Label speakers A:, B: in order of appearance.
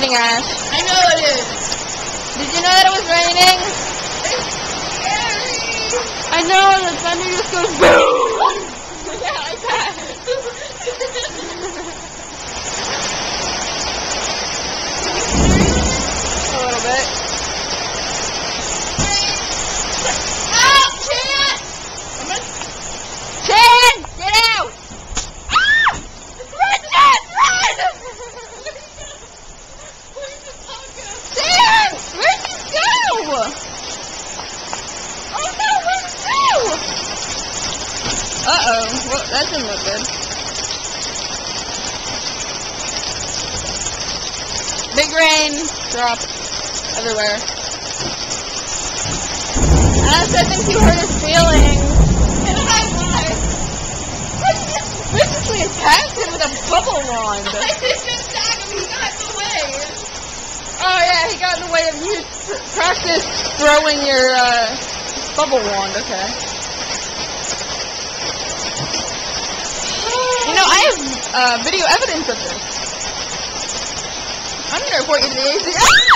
A: raining, Ash.
B: I know it is.
A: Did you know that it was raining?
B: It's scary.
A: I know, the thunder just goes boom. Yeah, like that. A little bit.
B: Oh, Chan!
A: Chan, get out! Ah! Run, Chan, run! Chan, where'd you go? Oh no, where'd you go? Uh-oh, well, that didn't look good. Big rain drop everywhere. Ash, I think you hurt his feelings.
B: And I was.
A: Basically attacked him with a bubble wand.
B: I didn't attack him, he got in the way.
A: Oh yeah, he got in the way of you practice throwing your bubble wand, okay. You know, I have video evidence of this. I'm gonna report you to the ACS.